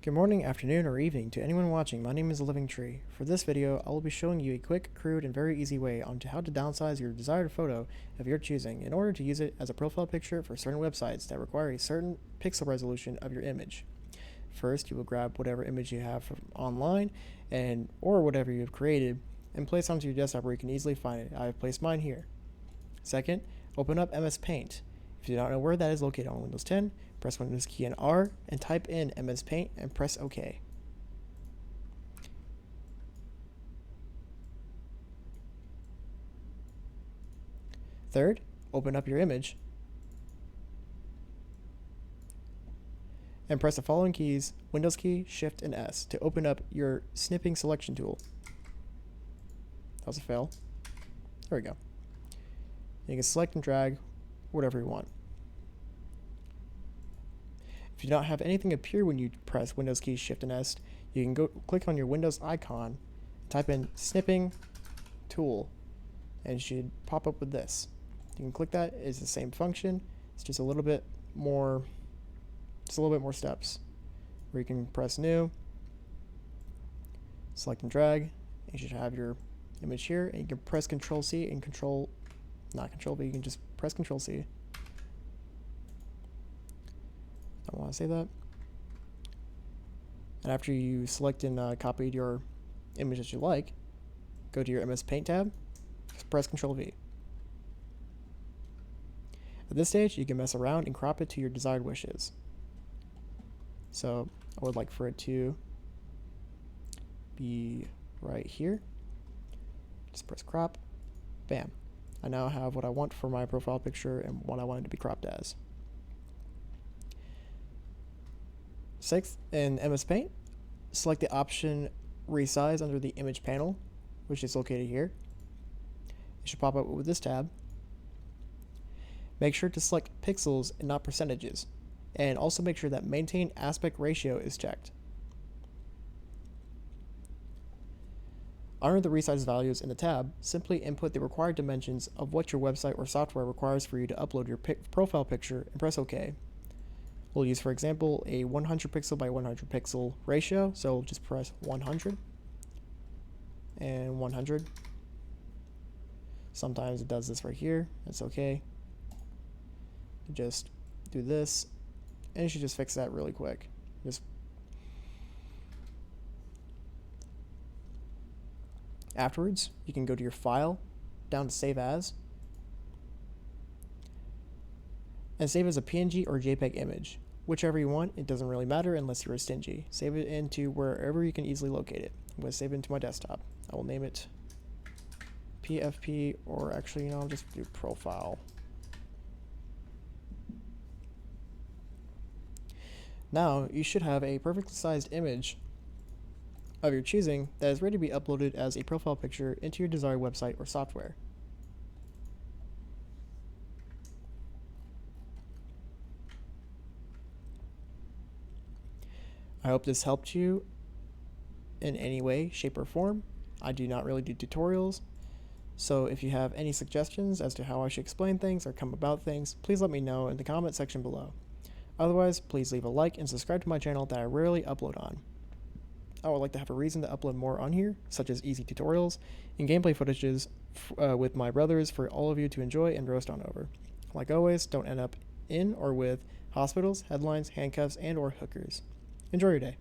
Good morning, afternoon, or evening to anyone watching. My name is Living Tree. For this video, I will be showing you a quick, crude, and very easy way onto how to downsize your desired photo of your choosing in order to use it as a profile picture for certain websites that require a certain pixel resolution of your image. First, you will grab whatever image you have from online or whatever you have created and place onto your desktop where you can easily find it. I have placed mine here. Second, open up MS Paint. If you do not know where that is located on Windows 10, press Windows key and R and type in MS Paint and press OK. Third, open up your image and press the following keys, Windows key, Shift, and S, to open up your snipping selection tool. That was a fail. There we go. You can select and drag whatever you want. If you don't have anything appear when you press Windows key, Shift, and S, you can go click on your Windows icon, type in Snipping Tool, and it should pop up with this. You can click that. It's the same function. It's just a little bit more steps, where you can press New, select and drag. You should have your image here, and you can press Control C and not Control V. You can just press Control C. Don't want to say that. And after you select and copied your image that you like, go to your MS Paint tab, press Control V. At this stage, you can mess around and crop it to your desired wishes. So I would like for it to be right here. Just press crop. Bam. I now have what I want for my profile picture and what I want it to be cropped as. Sixth, in MS Paint, select the option Resize under the image panel, which is located here. It should pop up with this tab. Make sure to select pixels and not percentages, and also make sure that maintain aspect ratio is checked. Under the resize values in the tab, simply input the required dimensions of what your website or software requires for you to upload your profile picture and press OK. We'll use, for example, a 100 pixel by 100 pixel ratio, so we'll just press 100 and 100. Sometimes it does this right here. It's okay. Just do this, and you should just fix that really quick. Afterwards, you can go to your file, down to Save As, and save as a PNG or JPEG image. Whichever you want, it doesn't really matter unless you're stingy. Save it into wherever you can easily locate it. I'm going to save it into my desktop. I will name it PFP, or actually, I'll just do profile. Now, you should have a perfectly sized image of your choosing that is ready to be uploaded as a profile picture into your desired website or software. I hope this helped you in any way, shape, or form. I do not really do tutorials, so if you have any suggestions as to how I should explain things or come about things, please let me know in the comment section below. Otherwise, please leave a like and subscribe to my channel that I rarely upload on. I would like to have a reason to upload more on here, such as easy tutorials and gameplay footages with my brothers for all of you to enjoy and roast on over. Like always, don't end up in or with hospitals, headlines, handcuffs, and or hookers. Enjoy your day.